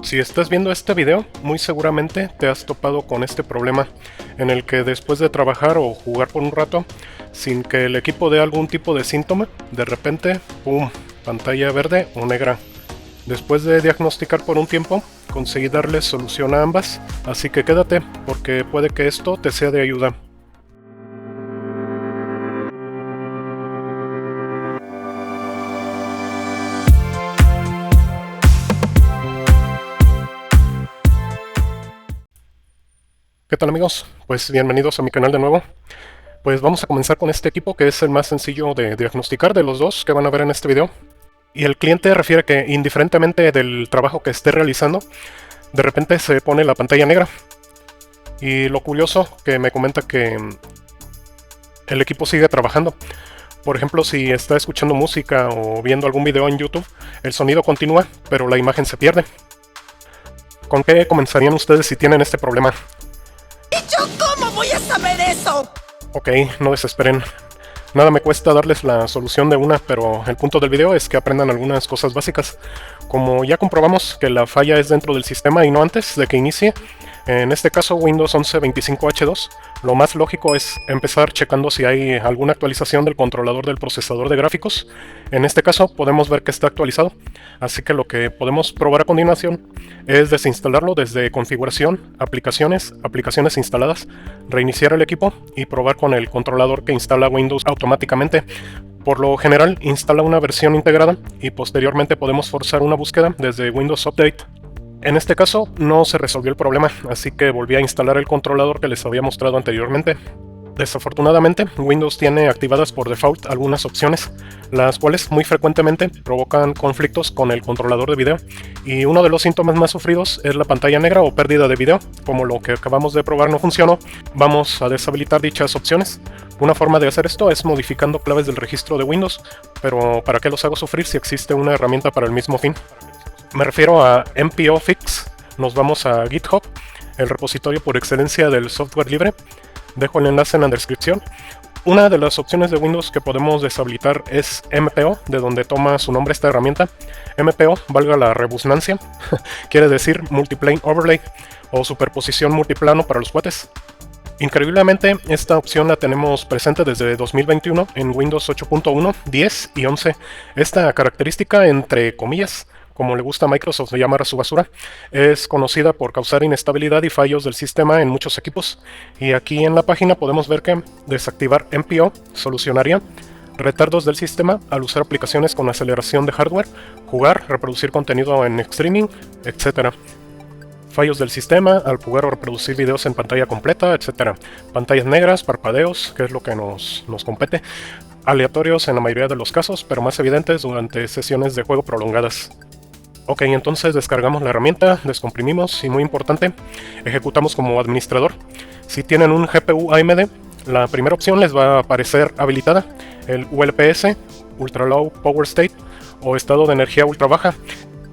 Si estás viendo este video, muy seguramente te has topado con este problema, en el que después de trabajar o jugar por un rato, sin que el equipo dé algún tipo de síntoma, de repente, ¡pum!, pantalla verde o negra. Después de diagnosticar por un tiempo, conseguí darle solución a ambas, así que quédate, porque puede que esto te sea de ayuda. ¿Qué tal, amigos? Pues bienvenidos a mi canal de nuevo. Pues vamos a comenzar con este equipo, que es el más sencillo de diagnosticar de los dos que van a ver en este video. Y el cliente refiere que indiferentemente del trabajo que esté realizando, de repente se pone la pantalla negra. Y lo curioso que me comenta que el equipo sigue trabajando. Por ejemplo, si está escuchando música o viendo algún video en YouTube, el sonido continúa, pero la imagen se pierde. ¿Con qué comenzarían ustedes si tienen este problema? ¿Y yo cómo voy a saber eso? Ok, no desesperen. Nada me cuesta darles la solución de una, pero el punto del video es que aprendan algunas cosas básicas. Como ya comprobamos que la falla es dentro del sistema y no antes de que inicie, en este caso Windows 11 25H2, lo más lógico es empezar checando si hay alguna actualización del controlador del procesador de gráficos. En este caso podemos ver que está actualizado, así que lo que podemos probar a continuación es desinstalarlo desde configuración, aplicaciones instaladas, reiniciar el equipo y probar con el controlador que instala Windows automáticamente. Por lo general instala una versión integrada y posteriormente podemos forzar una búsqueda desde Windows Update. En este caso no se resolvió el problema, así que volví a instalar el controlador que les había mostrado anteriormente. Desafortunadamente, Windows tiene activadas por default algunas opciones, las cuales muy frecuentemente provocan conflictos con el controlador de video, y uno de los síntomas más sufridos es la pantalla negra o pérdida de video. Como lo que acabamos de probar no funcionó, vamos a deshabilitar dichas opciones. Una forma de hacer esto es modificando claves del registro de Windows, pero ¿para qué los hago sufrir si existe una herramienta para el mismo fin? Me refiero a MPO Fix. Nos vamos a GitHub, el repositorio por excelencia del software libre. Dejo el enlace en la descripción. Una de las opciones de Windows que podemos deshabilitar es MPO, de donde toma su nombre esta herramienta. MPO, valga la redundancia, quiere decir Multiplane Overlay o superposición multiplano para los cuates. Increíblemente, esta opción la tenemos presente desde 2021 en Windows 8.1, 10 y 11. Esta característica, entre comillas, como le gusta a Microsoft llamar a su basura, es conocida por causar inestabilidad y fallos del sistema en muchos equipos. Y aquí en la página podemos ver que desactivar MPO solucionaría retardos del sistema al usar aplicaciones con aceleración de hardware, jugar, reproducir contenido en streaming, etc. Fallos del sistema al jugar o reproducir videos en pantalla completa, etc. Pantallas negras, parpadeos, que es lo que nos compete. Aleatorios en la mayoría de los casos, pero más evidentes durante sesiones de juego prolongadas. Ok, entonces descargamos la herramienta, descomprimimos y, muy importante, ejecutamos como administrador. Si tienen un GPU AMD, la primera opción les va a aparecer habilitada, el ULPS, Ultra Low Power State, o estado de energía ultra baja.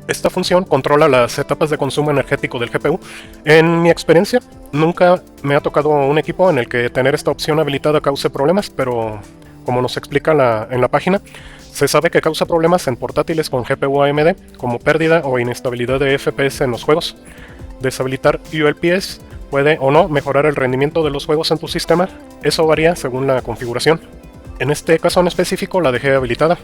Esta función controla las etapas de consumo energético del GPU. En mi experiencia, nunca me ha tocado un equipo en el que tener esta opción habilitada cause problemas, pero como nos explica en la página, se sabe que causa problemas en portátiles con GPU AMD, como pérdida o inestabilidad de FPS en los juegos. Deshabilitar ULPS puede o no mejorar el rendimiento de los juegos en tu sistema, eso varía según la configuración. En este caso en específico la dejé habilitada.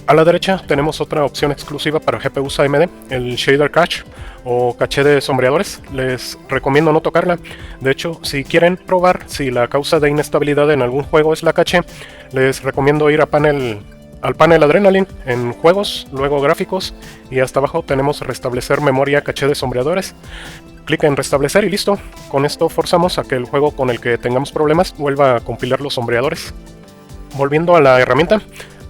A la derecha tenemos otra opción exclusiva para GPUs AMD, el Shader Cache o caché de sombreadores. Les recomiendo no tocarla. De hecho, si quieren probar si la causa de inestabilidad en algún juego es la caché, les recomiendo ir al panel Adrenaline en juegos, luego gráficos, y hasta abajo tenemos restablecer memoria caché de sombreadores. Clic en restablecer y listo. Con esto forzamos a que el juego con el que tengamos problemas vuelva a compilar los sombreadores. Volviendo a la herramienta,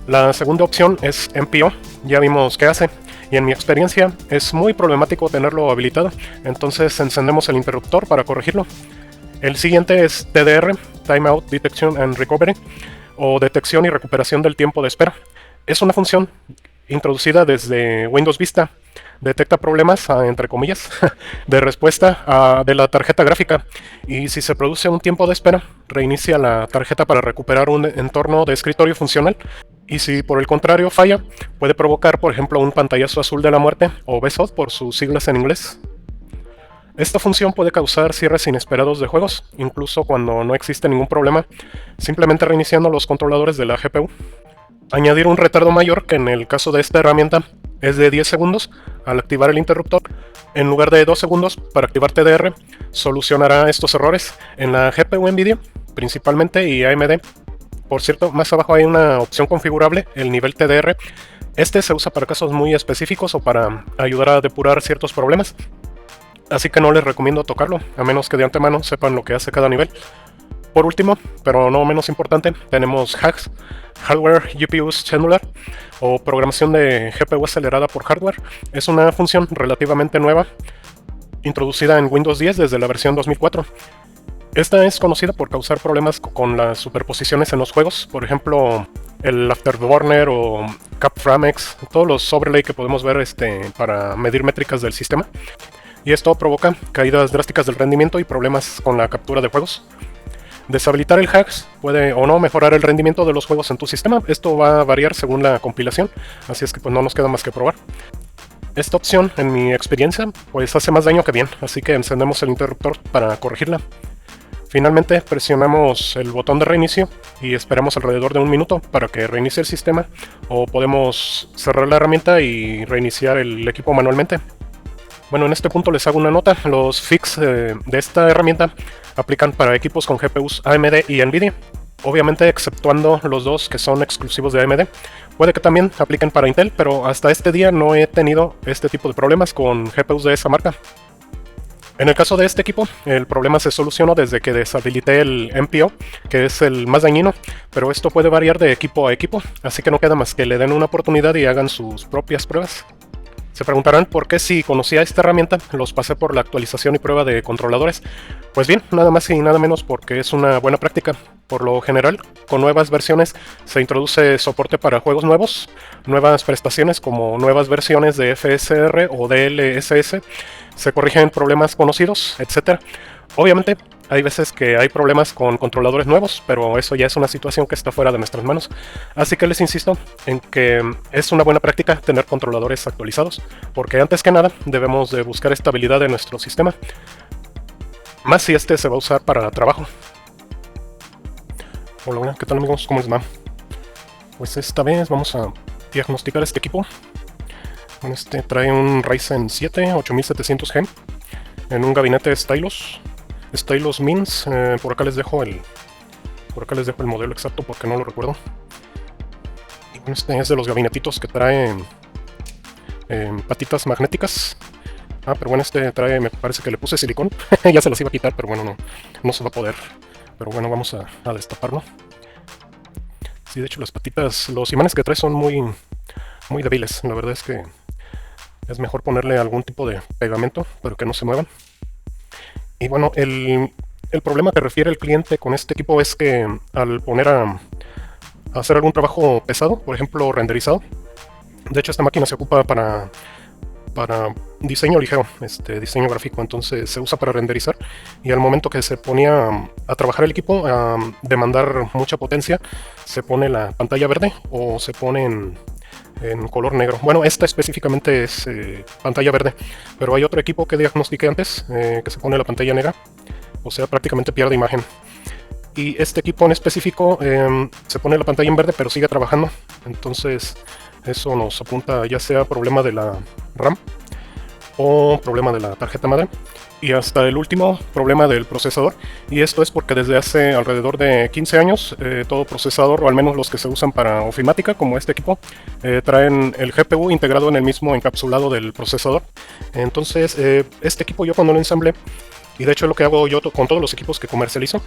la segunda opción es MPO. Ya vimos qué hace, y en mi experiencia es muy problemático tenerlo habilitado, entonces encendemos el interruptor para corregirlo. El siguiente es TDR, Timeout Detection and Recovery, o detección y recuperación del tiempo de espera. Es una función introducida desde Windows Vista. Detecta problemas, entre comillas, de respuesta de la tarjeta gráfica, y si se produce un tiempo de espera, reinicia la tarjeta para recuperar un entorno de escritorio funcional. Y si por el contrario falla, puede provocar, por ejemplo, un pantallazo azul de la muerte, o BSOD por sus siglas en inglés. Esta función puede causar cierres inesperados de juegos, incluso cuando no existe ningún problema, simplemente reiniciando los controladores de la GPU. Añadir un retardo mayor, que en el caso de esta herramienta es de 10 segundos al activar el interruptor, en lugar de 2 segundos para activar TDR, solucionará estos errores en la GPU Nvidia, principalmente, y AMD. Por cierto, más abajo hay una opción configurable, el nivel TDR. Este se usa para casos muy específicos o para ayudar a depurar ciertos problemas, así que no les recomiendo tocarlo, a menos que de antemano sepan lo que hace cada nivel. Por último, pero no menos importante, tenemos hacks, Hardware GPU Scheduler, o programación de GPU acelerada por hardware. Es una función relativamente nueva, introducida en Windows 10 desde la versión 2004. Esta es conocida por causar problemas con las superposiciones en los juegos, por ejemplo, el Afterburner o CapFramex, todos los overlay que podemos ver para medir métricas del sistema. Y esto provoca caídas drásticas del rendimiento y problemas con la captura de juegos. Deshabilitar el hacks puede o no mejorar el rendimiento de los juegos en tu sistema. Esto va a variar según la compilación, así es que pues no nos queda más que probar. Esta opción, en mi experiencia, pues hace más daño que bien, así que encendemos el interruptor para corregirla. Finalmente presionamos el botón de reinicio y esperamos alrededor de 1 minuto para que reinicie el sistema, o podemos cerrar la herramienta y reiniciar el equipo manualmente. Bueno, en este punto les hago una nota. Los fix de esta herramienta aplican para equipos con GPUs AMD y Nvidia, obviamente exceptuando los dos que son exclusivos de AMD. Puede que también apliquen para Intel, pero hasta este día no he tenido este tipo de problemas con GPUs de esa marca. En el caso de este equipo, el problema se solucionó desde que deshabilité el MPO, que es el más dañino, pero esto puede variar de equipo a equipo, así que no queda más que le den una oportunidad y hagan sus propias pruebas. Se preguntarán por qué, si conocía esta herramienta, los pasé por la actualización y prueba de controladores. Pues bien, nada más y nada menos porque es una buena práctica. Por lo general, con nuevas versiones se introduce soporte para juegos nuevos, nuevas prestaciones como nuevas versiones de FSR o DLSS, se corrigen problemas conocidos, etc. Obviamente, hay veces que hay problemas con controladores nuevos, pero eso ya es una situación que está fuera de nuestras manos. Así que les insisto en que es una buena práctica tener controladores actualizados, porque antes que nada debemos de buscar estabilidad en nuestro sistema, más si este se va a usar para trabajo. Hola, ¿qué tal amigos? ¿Cómo les va? Pues esta vez vamos a diagnosticar este equipo. Este trae un Ryzen 7 8700G en un gabinete Stylus Mins. Por acá les dejo el modelo exacto porque no lo recuerdo. Y este es de los gabinetitos que trae patitas magnéticas. Pero bueno, este trae, me parece que le puse silicón. Ya se las iba a quitar, pero bueno, no se va a poder. Pero bueno, vamos a destaparlo. Sí, de hecho las patitas, los imanes que trae son muy débiles. La verdad es que es mejor ponerle algún tipo de pegamento, pero que no se muevan. Y bueno, el problema que refiere el cliente con este equipo es que al poner a hacer algún trabajo pesado, por ejemplo renderizado, de hecho esta máquina se ocupa para diseño ligero, diseño gráfico, entonces se usa para renderizar, y al momento que se ponía a trabajar el equipo, a demandar mucha potencia, se pone la pantalla verde o se pone en color negro. Bueno, esta específicamente es pantalla verde, pero hay otro equipo que diagnostiqué antes que se pone la pantalla negra, o sea, prácticamente pierde imagen. Y este equipo en específico se pone la pantalla en verde, pero sigue trabajando. Entonces eso nos apunta ya sea problema de la RAM o problema de la tarjeta madre, y hasta el último, problema del procesador. Y esto es porque desde hace alrededor de 15 años todo procesador, o al menos los que se usan para ofimática como este equipo, traen el GPU integrado en el mismo encapsulado del procesador. Entonces este equipo, yo cuando lo ensamblé, y de hecho es lo que hago yo con todos los equipos que comercializo,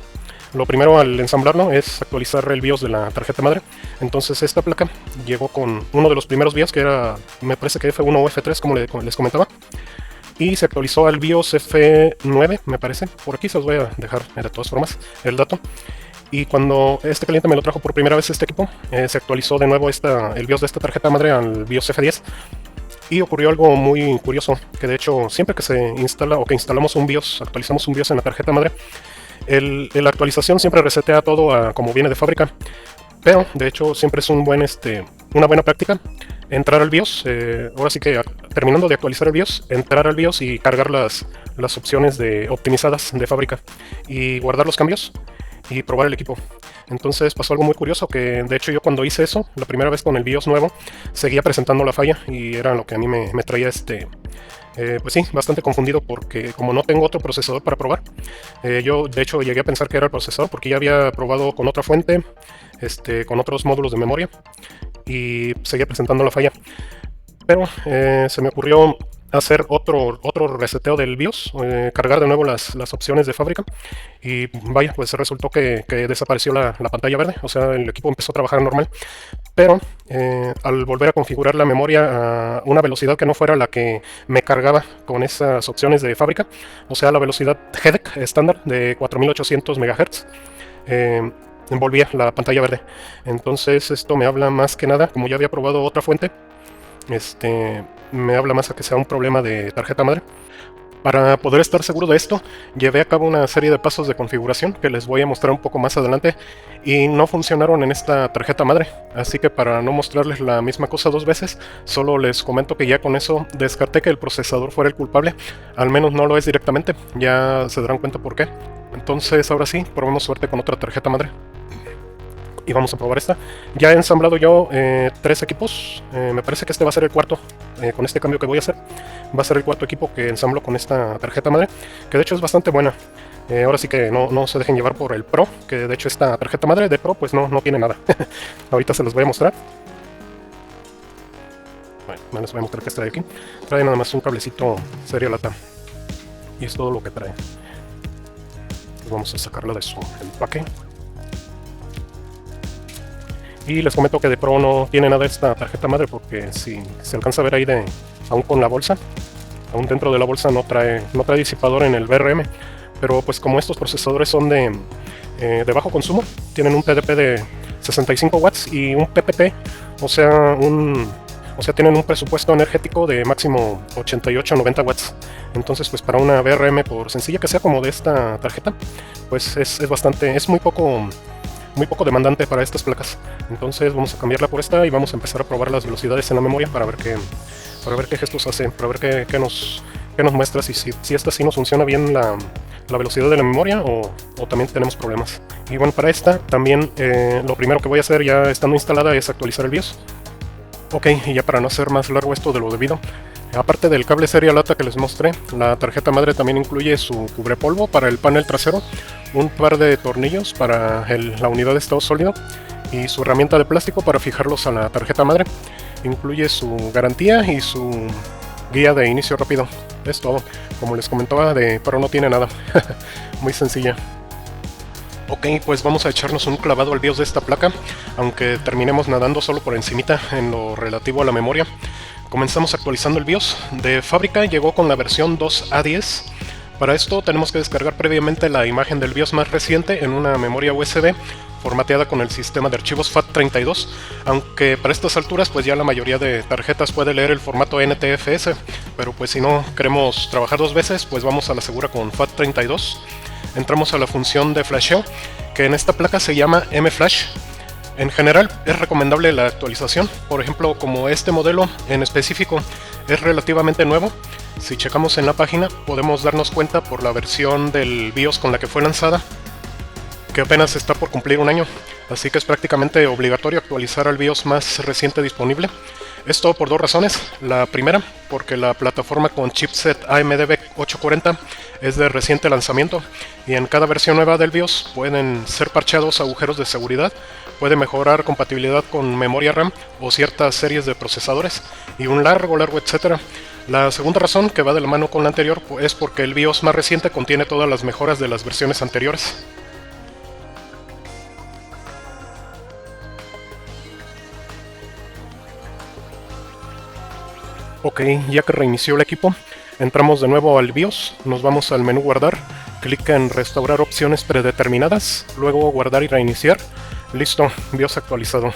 lo primero al ensamblarlo es actualizar el BIOS de la tarjeta madre. Entonces esta placa llegó con uno de los primeros BIOS, que era, me parece que F1 o F3, como les comentaba, y se actualizó al BIOS F9, me parece. Por aquí se los voy a dejar de todas formas el dato. Y cuando este cliente me lo trajo por primera vez este equipo, se actualizó de nuevo el BIOS de esta tarjeta madre al BIOS F10. Y ocurrió algo muy curioso, que de hecho siempre que se instala o que instalamos un BIOS, actualizamos un BIOS en la tarjeta madre, la actualización siempre resetea todo a como viene de fábrica, Pero de hecho siempre es un buen, una buena práctica entrar al BIOS, ahora sí que terminando de actualizar el BIOS, entrar al BIOS y cargar las opciones optimizadas de fábrica y guardar los cambios y probar el equipo. Entonces pasó algo muy curioso, que de hecho yo cuando hice eso, la primera vez con el BIOS nuevo, seguía presentando la falla y era lo que a mí me traía pues sí, bastante confundido, porque como no tengo otro procesador para probar, yo de hecho llegué a pensar que era el procesador porque ya había probado con otra fuente, con otros módulos de memoria y seguía presentando la falla. Pero se me ocurrió hacer otro reseteo del BIOS, cargar de nuevo las opciones de fábrica y vaya, pues resultó que desapareció la pantalla verde, o sea, el equipo empezó a trabajar normal, pero al volver a configurar la memoria a una velocidad que no fuera la que me cargaba con esas opciones de fábrica, o sea, la velocidad JEDEC estándar de 4800 MHz, envolvía la pantalla verde. Entonces esto me habla más que nada, como ya había probado otra fuente, me habla más a que sea un problema de tarjeta madre. Para poder estar seguro de esto, llevé a cabo una serie de pasos de configuración que les voy a mostrar un poco más adelante y no funcionaron en esta tarjeta madre, así que para no mostrarles la misma cosa dos veces, solo les comento que ya con eso descarté que el procesador fuera el culpable, al menos no lo es directamente, ya se darán cuenta por qué. Entonces ahora sí, probemos suerte con otra tarjeta madre. Y vamos a probar esta. Ya he ensamblado yo 3 equipos, me parece que este va a ser el cuarto, con este cambio que voy a hacer. Va a ser el cuarto equipo que ensamblo con esta tarjeta madre, que de hecho es bastante buena. Ahora sí que no se dejen llevar por el Pro, que de hecho esta tarjeta madre de Pro pues no tiene nada. Ahorita se los voy a mostrar. Bueno, les voy a mostrar qué trae aquí. Trae nada más un cablecito serie lata. Y es todo lo que trae. Pues vamos a sacarla de su empaque. Y les comento que de Pro no tiene nada esta tarjeta madre, porque si se alcanza a ver ahí aún con la bolsa, aún dentro de la bolsa no trae disipador en el VRM, pero pues como estos procesadores son de bajo consumo, tienen un TDP de 65 watts y un PPT, o sea tienen un presupuesto energético de máximo 88-90 watts. Entonces pues para una VRM, por sencilla que sea como de esta tarjeta, pues es muy poco demandante para estas placas. Entonces vamos a cambiarla por esta y vamos a empezar a probar las velocidades en la memoria para ver qué gestos hace, para ver qué nos muestra, si esta sí nos funciona bien la velocidad de la memoria o también tenemos problemas. Y bueno, para esta también lo primero que voy a hacer ya estando instalada es actualizar el BIOS. Ok, y ya para no hacer más largo esto de lo debido, aparte del cable serie lata que les mostré, la tarjeta madre también incluye su cubrepolvo para el panel trasero, un par de tornillos para la unidad de estado sólido y su herramienta de plástico para fijarlos a la tarjeta madre. Incluye su garantía y su guía de inicio rápido. Es todo. Como les comentaba, de Pro no tiene nada. Muy sencilla. Ok, pues vamos a echarnos un clavado al BIOS de esta placa, aunque terminemos nadando solo por encimita en lo relativo a la memoria. Comenzamos actualizando el BIOS. De fábrica llegó con la versión 2A10. Para esto tenemos que descargar previamente la imagen del BIOS más reciente en una memoria USB formateada con el sistema de archivos FAT32, aunque para estas alturas pues ya la mayoría de tarjetas puede leer el formato NTFS, pero pues si no queremos trabajar dos veces, pues vamos a la segura con FAT32. Entramos a la función de flasheo, que en esta placa se llama mFlash. En general es recomendable la actualización, por ejemplo como este modelo en específico es relativamente nuevo. Si checamos en la página podemos darnos cuenta por la versión del BIOS con la que fue lanzada que apenas está por cumplir un año, así que es prácticamente obligatorio actualizar al BIOS más reciente disponible. Esto por dos razones. La primera, porque la plataforma con chipset AMD 840 es de reciente lanzamiento y en cada versión nueva del BIOS pueden ser parcheados agujeros de seguridad, puede mejorar compatibilidad con memoria RAM o ciertas series de procesadores y un largo etcétera. La segunda razón, que va de la mano con la anterior, es porque el BIOS más reciente contiene todas las mejoras de las versiones anteriores. Ok, ya que reinició el equipo, entramos de nuevo al BIOS, nos vamos al menú guardar, clic en restaurar opciones predeterminadas, luego guardar y reiniciar. Listo, BIOS actualizado.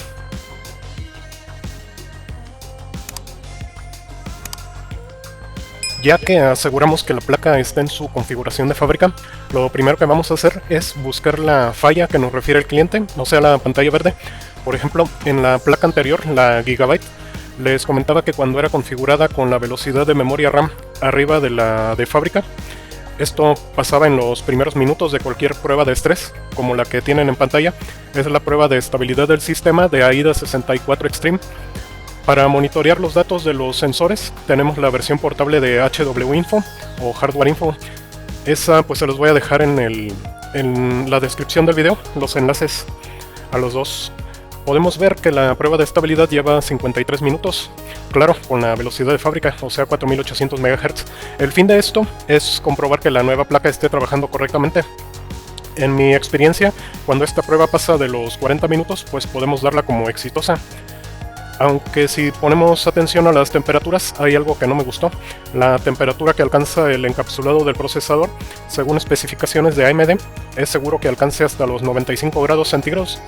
Ya que aseguramos que la placa está en su configuración de fábrica, lo primero que vamos a hacer es buscar la falla que nos refiere el cliente, o sea la pantalla verde, Por ejemplo, en la placa anterior, la Gigabyte, les comentaba que cuando era configurada con la velocidad de memoria RAM arriba de la de fábrica, esto pasaba en los primeros minutos de cualquier prueba de estrés, como la que tienen en pantalla. Es la prueba de estabilidad del sistema de AIDA 64 Extreme. Para monitorear los datos de los sensores, tenemos la versión portable de HW Info o Hardware Info. Esa pues se los voy a dejar en la descripción del video, los enlaces a los dos. Podemos ver que la prueba de estabilidad lleva 53 minutos, claro, con la velocidad de fábrica, o sea 4800 MHz. El fin de esto es comprobar que la nueva placa esté trabajando correctamente. En mi experiencia, cuando esta prueba pasa de los 40 minutos, pues podemos darla como exitosa. Aunque si ponemos atención a las temperaturas, hay algo que no me gustó. La temperatura que alcanza el encapsulado del procesador, según especificaciones de AMD, es seguro que alcance hasta los 95 grados centígrados.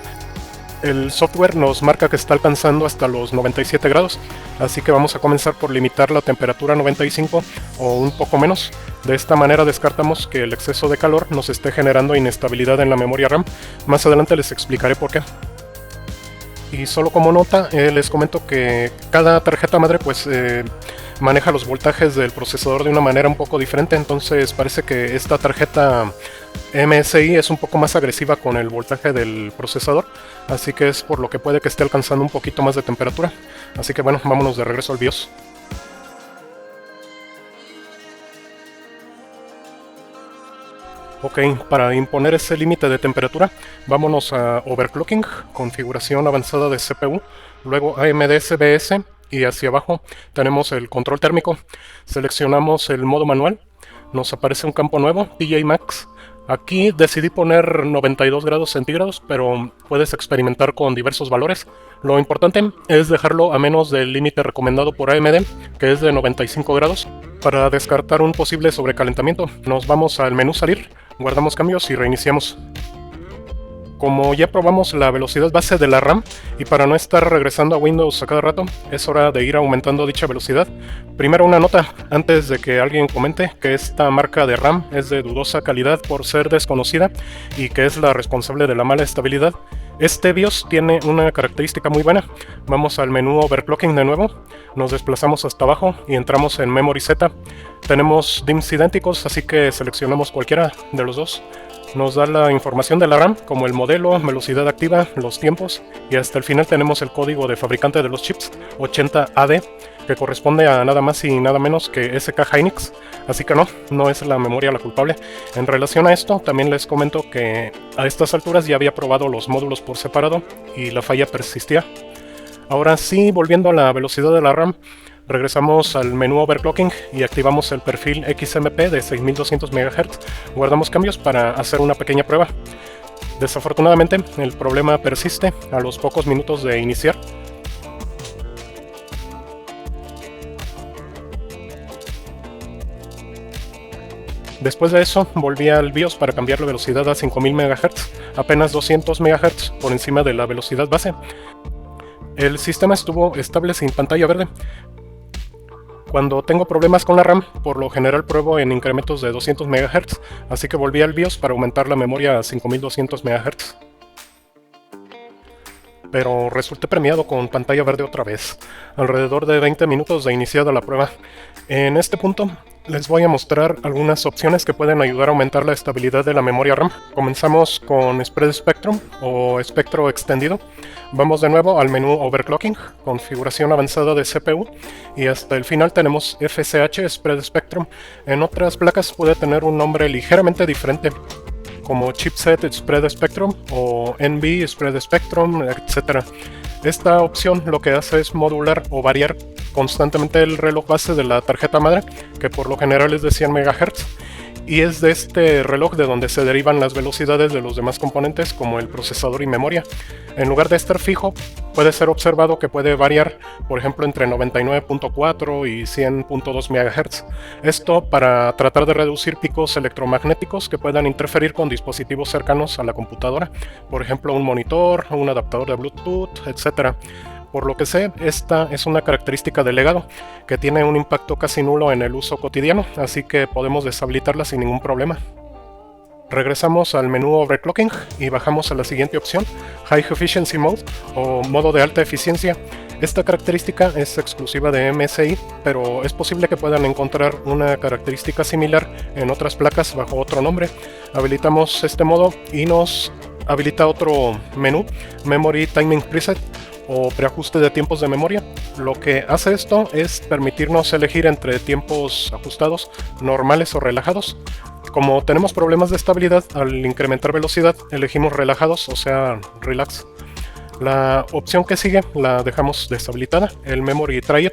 El software nos marca que está alcanzando hasta los 97 grados, así que vamos a comenzar por limitar la temperatura a 95 o un poco menos. De esta manera descartamos que el exceso de calor nos esté generando inestabilidad en la memoria RAM. Más adelante les explicaré por qué. Y solo como nota, les comento que cada tarjeta madre pues maneja los voltajes del procesador de una manera un poco diferente, entonces parece que esta tarjeta MSI es un poco más agresiva con el voltaje del procesador, así que es por lo que puede que esté alcanzando un poquito más de temperatura. Así que bueno, vámonos de regreso al BIOS. Ok, para imponer ese límite de temperatura, vámonos a Overclocking, configuración avanzada de CPU, luego AMD CBS y hacia abajo tenemos el control térmico. Seleccionamos el modo manual, nos aparece un campo nuevo, PJ Max. Aquí decidí poner 92 grados centígrados, pero puedes experimentar con diversos valores. Lo importante es dejarlo a menos del límite recomendado por AMD, que es de 95 grados. Para descartar un posible sobrecalentamiento, nos vamos al menú Salir, guardamos cambios y reiniciamos. Como ya probamos la velocidad base de la RAM, y para no estar regresando a Windows a cada rato, es hora de ir aumentando dicha velocidad. Primero una nota, antes de que alguien comente que esta marca de RAM es de dudosa calidad por ser desconocida y que es la responsable de la mala estabilidad. Este BIOS tiene una característica muy buena. Vamos al menú Overclocking de nuevo, nos desplazamos hasta abajo y entramos en Memory Z. Tenemos DIMMs idénticos, así que seleccionamos cualquiera de los dos. Nos da la información de la RAM, como el modelo, velocidad activa, los tiempos, y hasta el final tenemos el código de fabricante de los chips, 80AD, que corresponde a nada más y nada menos que SK Hynix, así que no es la memoria la culpable. En relación a esto, también les comento que a estas alturas ya había probado los módulos por separado y la falla persistía. Ahora sí, volviendo a la velocidad de la RAM, regresamos al menú Overclocking y activamos el perfil XMP de 6200 MHz. Guardamos cambios para hacer una pequeña prueba. Desafortunadamente, el problema persiste a los pocos minutos de iniciar. Después de eso, volví al BIOS para cambiar la velocidad a 5000 MHz, apenas 200 MHz por encima de la velocidad base. El sistema estuvo estable sin pantalla verde. Cuando tengo problemas con la RAM, por lo general pruebo en incrementos de 200 MHz, así que volví al BIOS para aumentar la memoria a 5200 MHz. Pero resulté premiado con pantalla verde otra vez, alrededor de 20 minutos de iniciada la prueba. En este punto les voy a mostrar algunas opciones que pueden ayudar a aumentar la estabilidad de la memoria RAM. Comenzamos con Spread Spectrum o espectro extendido. Vamos de nuevo al menú Overclocking, configuración avanzada de CPU, y hasta el final tenemos FSH Spread Spectrum. En otras placas puede tener un nombre ligeramente diferente, como Chipset Spread Spectrum o NB Spread Spectrum, etc. Esta opción lo que hace es modular o variar constantemente el reloj base de la tarjeta madre, que por lo general es de 100 MHz, y es de este reloj de donde se derivan las velocidades de los demás componentes como el procesador y memoria. En lugar de estar fijo, puede ser observado que puede variar, por ejemplo, entre 99.4 y 100.2 MHz. Esto para tratar de reducir picos electromagnéticos que puedan interferir con dispositivos cercanos a la computadora, por ejemplo, un monitor, un adaptador de Bluetooth, etc. Por lo que sé, esta es una característica de legado que tiene un impacto casi nulo en el uso cotidiano, así que podemos deshabilitarla sin ningún problema. Regresamos al menú Overclocking y bajamos a la siguiente opción, High Efficiency Mode o modo de alta eficiencia. Esta característica es exclusiva de MSI, pero es posible que puedan encontrar una característica similar en otras placas bajo otro nombre. Habilitamos este modo y nos habilita otro menú, Memory Timing Preset o preajuste de tiempos de memoria. Lo que hace esto es permitirnos elegir entre tiempos ajustados, normales o relajados. Como tenemos problemas de estabilidad, al incrementar velocidad elegimos relajados, o sea, relax. La opción que sigue la dejamos deshabilitada, el Memory Triad.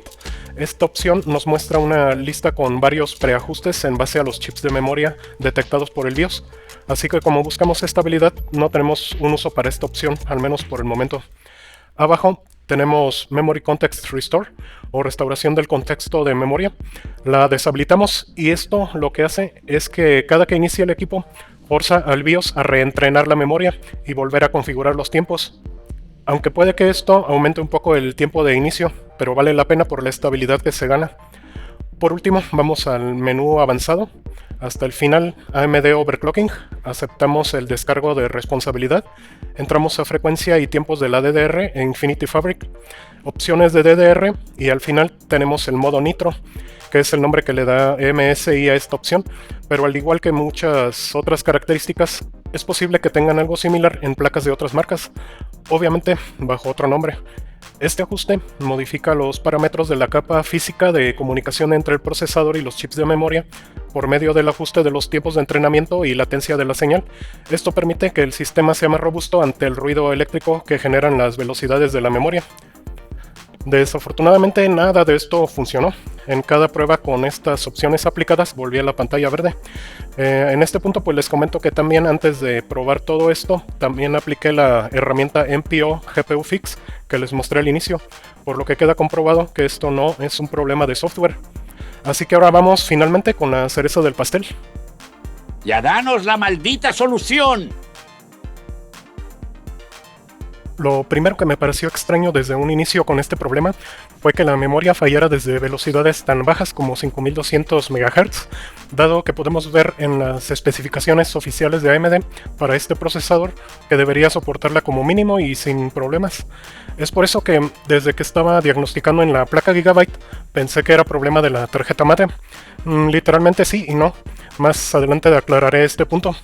Esta opción nos muestra una lista con varios preajustes en base a los chips de memoria detectados por el BIOS. Así que como buscamos estabilidad, no tenemos un uso para esta opción, al menos por el momento. Abajo tenemos Memory Context Restore o restauración del contexto de memoria. La deshabilitamos y esto lo que hace es que cada que inicie el equipo forza al BIOS a reentrenar la memoria y volver a configurar los tiempos. Aunque puede que esto aumente un poco el tiempo de inicio, pero vale la pena por la estabilidad que se gana. Por último, vamos al menú avanzado. Hasta el final, AMD Overclocking, aceptamos el descargo de responsabilidad, entramos a frecuencia y tiempos de la DDR e Infinity Fabric, opciones de DDR y al final tenemos el modo Nitro, que es el nombre que le da MSI a esta opción, pero al igual que muchas otras características, es posible que tengan algo similar en placas de otras marcas, obviamente bajo otro nombre. Este ajuste modifica los parámetros de la capa física de comunicación entre el procesador y los chips de memoria por medio del ajuste de los tiempos de entrenamiento y latencia de la señal. Esto permite que el sistema sea más robusto ante el ruido eléctrico que generan las velocidades de la memoria. Desafortunadamente nada de esto funcionó. En cada prueba con estas opciones aplicadas volví a la pantalla verde. En este punto pues les comento que también antes de probar todo esto, también apliqué la herramienta MPO GPU Fix que les mostré al inicio, por lo que queda comprobado que esto no es un problema de software. Así que ahora vamos finalmente con la cereza del pastel. ¡Ya danos la maldita solución! Lo primero que me pareció extraño desde un inicio con este problema fue que la memoria fallara desde velocidades tan bajas como 5200 MHz, dado que podemos ver en las especificaciones oficiales de AMD para este procesador que debería soportarla como mínimo y sin problemas. Es por eso que desde que estaba diagnosticando en la placa Gigabyte pensé que era problema de la tarjeta madre. Literalmente sí y no. Más adelante aclararé este punto.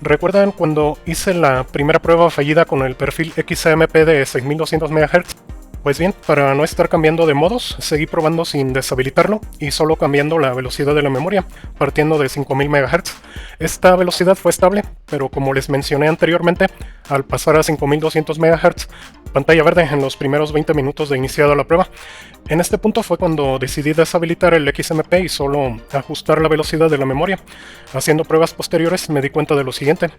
¿Recuerdan cuando hice la primera prueba fallida con el perfil XAMP de 6200 MHz? Pues bien, para no estar cambiando de modos, seguí probando sin deshabilitarlo y solo cambiando la velocidad de la memoria, partiendo de 5000 MHz. Esta velocidad fue estable, pero como les mencioné anteriormente, al pasar a 5200 MHz, pantalla verde en los primeros 20 minutos de iniciada la prueba. En este punto fue cuando decidí deshabilitar el XMP y solo ajustar la velocidad de la memoria. Haciendo pruebas posteriores me di cuenta de lo siguiente.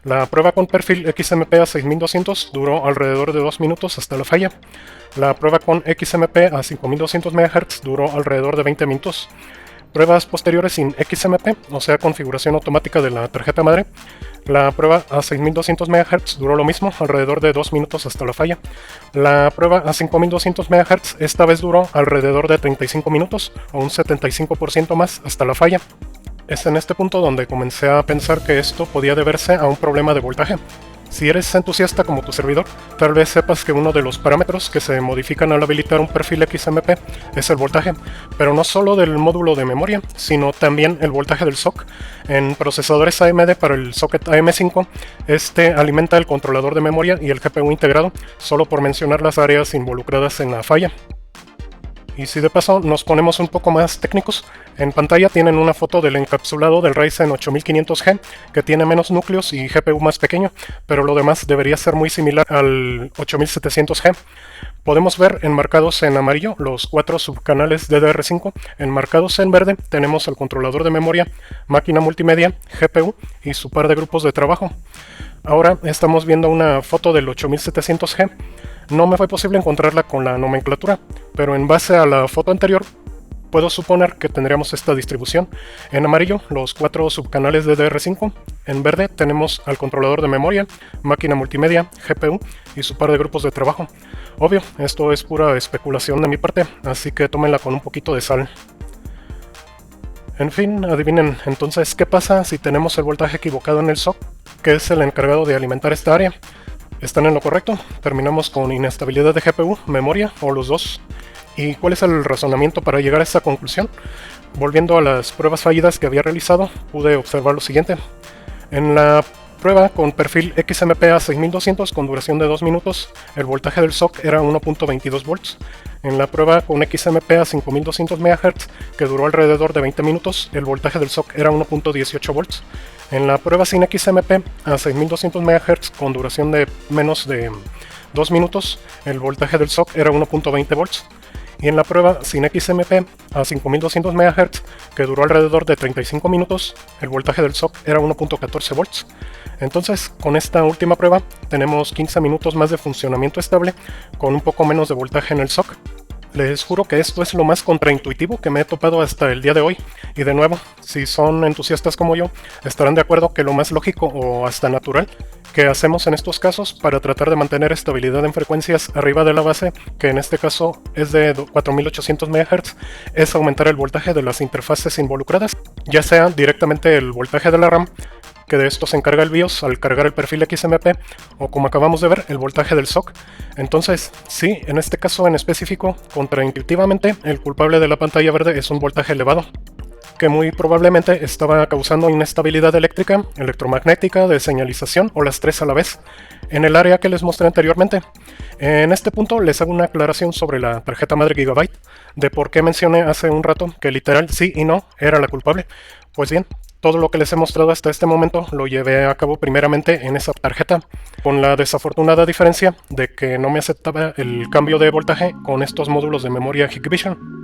La prueba con perfil XMP a 6200 duró alrededor de 2 minutos hasta la falla. La prueba con XMP a 5200 MHz duró alrededor de 20 minutos. Pruebas posteriores sin XMP, o sea configuración automática de la tarjeta madre. La prueba a 6200 MHz duró lo mismo, alrededor de 2 minutos hasta la falla. La prueba a 5200 MHz esta vez duró alrededor de 35 minutos, o un 75% más hasta la falla. Es en este punto donde comencé a pensar que esto podía deberse a un problema de voltaje. Si eres entusiasta como tu servidor, tal vez sepas que uno de los parámetros que se modifican al habilitar un perfil XMP es el voltaje, pero no solo del módulo de memoria, sino también el voltaje del SOC. En procesadores AMD para el socket AM5, este alimenta el controlador de memoria y el GPU integrado, solo por mencionar las áreas involucradas en la falla. Y si de paso nos ponemos un poco más técnicos, en pantalla tienen una foto del encapsulado del Ryzen 8500G, que tiene menos núcleos y GPU más pequeño, pero lo demás debería ser muy similar al 8700G. Podemos ver enmarcados en amarillo los 4 subcanales DDR5, enmarcados en verde tenemos el controlador de memoria, máquina multimedia, GPU y su par de grupos de trabajo. Ahora estamos viendo una foto del 8700G. No me fue posible encontrarla con la nomenclatura, pero en base a la foto anterior puedo suponer que tendríamos esta distribución. En amarillo, los 4 subcanales de DDR5. En verde tenemos al controlador de memoria, máquina multimedia, GPU y su par de grupos de trabajo. Obvio, esto es pura especulación de mi parte, así que tómenla con un poquito de sal. En fin, adivinen entonces qué pasa si tenemos el voltaje equivocado en el SOC, que es el encargado de alimentar esta área. ¿Están en lo correcto? Terminamos con inestabilidad de GPU, memoria o los dos. ¿Y cuál es el razonamiento para llegar a esta conclusión? Volviendo a las pruebas fallidas que había realizado, pude observar lo siguiente. En la prueba con perfil XMP a 6200 con duración de 2 minutos, el voltaje del SOC era 1.22 volts. En la prueba con XMP a 5200 MHz, que duró alrededor de 20 minutos, el voltaje del SOC era 1.18 volts. En la prueba sin XMP a 6200 MHz con duración de menos de 2 minutos, el voltaje del SOC era 1.20 volts. Y en la prueba sin XMP a 5200 MHz, que duró alrededor de 35 minutos, el voltaje del SOC era 1.14 volts. Entonces, con esta última prueba, tenemos 15 minutos más de funcionamiento estable, con un poco menos de voltaje en el SOC. Les juro que esto es lo más contraintuitivo que me he topado hasta el día de hoy, y de nuevo, si son entusiastas como yo, estarán de acuerdo que lo más lógico o hasta natural que hacemos en estos casos para tratar de mantener estabilidad en frecuencias arriba de la base, que en este caso es de 4800 MHz, es aumentar el voltaje de las interfaces involucradas, ya sea directamente el voltaje de la RAM, que de esto se encarga el BIOS al cargar el perfil XMP, o como acabamos de ver, el voltaje del SOC. Entonces, sí, en este caso en específico, contraintuitivamente, el culpable de la pantalla verde es un voltaje elevado, que muy probablemente estaba causando inestabilidad eléctrica, electromagnética, de señalización o las tres a la vez, en el área que les mostré anteriormente. En este punto les hago una aclaración sobre la tarjeta madre Gigabyte, de por qué mencioné hace un rato que literal sí y no era la culpable. Pues bien, todo lo que les he mostrado hasta este momento lo llevé a cabo primeramente en esa tarjeta, con la desafortunada diferencia de que no me aceptaba el cambio de voltaje con estos módulos de memoria Hikvision.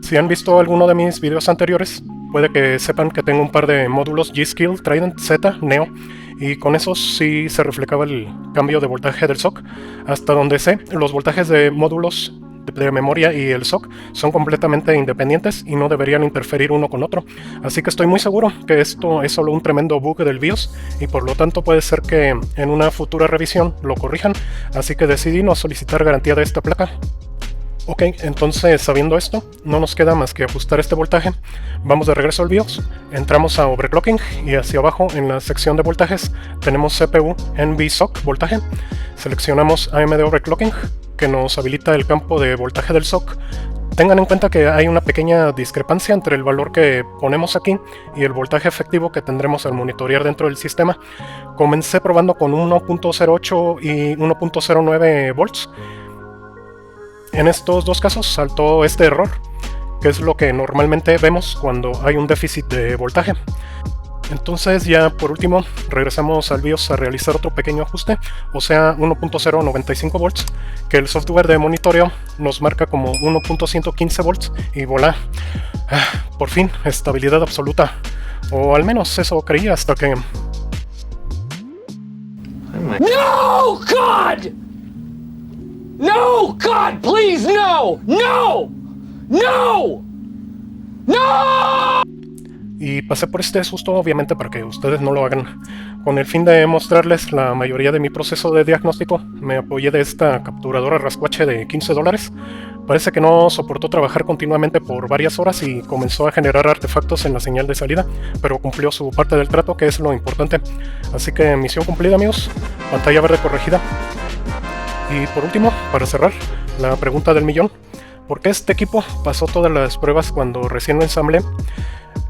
Si han visto alguno de mis videos anteriores, puede que sepan que tengo un par de módulos G-Skill, Trident, Z, Neo, y con esos sí se reflejaba el cambio de voltaje del SOC. Hasta donde sé, los voltajes de módulos de memoria y el SOC son completamente independientes y no deberían interferir uno con otro, así que estoy muy seguro que esto es solo un tremendo bug del BIOS y por lo tanto puede ser que en una futura revisión lo corrijan, así que decidí no solicitar garantía de esta placa. Ok, entonces sabiendo esto, no nos queda más que ajustar este voltaje. Vamos de regreso al BIOS, entramos a Overclocking y hacia abajo en la sección de voltajes tenemos CPU NVSOC voltaje. Seleccionamos AMD Overclocking, que nos habilita el campo de voltaje del SOC. Tengan en cuenta que hay una pequeña discrepancia entre el valor que ponemos aquí y el voltaje efectivo que tendremos al monitorear dentro del sistema. Comencé probando con 1.08 y 1.09 volts. En estos dos casos saltó este error, que es lo que normalmente vemos cuando hay un déficit de voltaje. Entonces ya por último regresamos al BIOS a realizar otro pequeño ajuste, o sea 1.095 volts, que el software de monitoreo nos marca como 1.115 volts y voilà. Por fin, estabilidad absoluta, o al menos eso creía hasta que... No, God! No, God, please, no! No! No! No! Y pasé por este susto obviamente para que ustedes no lo hagan. Con el fin de mostrarles la mayoría de mi proceso de diagnóstico, me apoyé de esta capturadora rascuache de $15. Parece que no soportó trabajar continuamente por varias horas y comenzó a generar artefactos en la señal de salida, pero cumplió su parte del trato, que es lo importante. Así que misión cumplida, amigos, pantalla verde corregida. Y por último, para cerrar, la pregunta del millón: ¿por qué este equipo pasó todas las pruebas cuando recién lo ensamblé?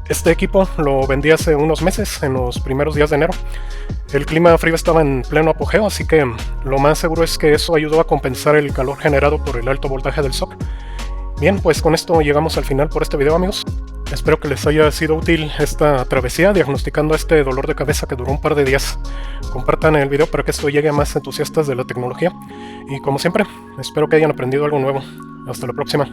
Este equipo lo vendí hace unos meses, en los primeros días de enero. El clima frío estaba en pleno apogeo, así que lo más seguro es que eso ayudó a compensar el calor generado por el alto voltaje del SOC. Bien, pues con esto llegamos al final por este video, amigos. Espero que les haya sido útil esta travesía diagnosticando este dolor de cabeza que duró un par de días. Compartan el video para que esto llegue a más entusiastas de la tecnología. Y como siempre, espero que hayan aprendido algo nuevo. Hasta la próxima.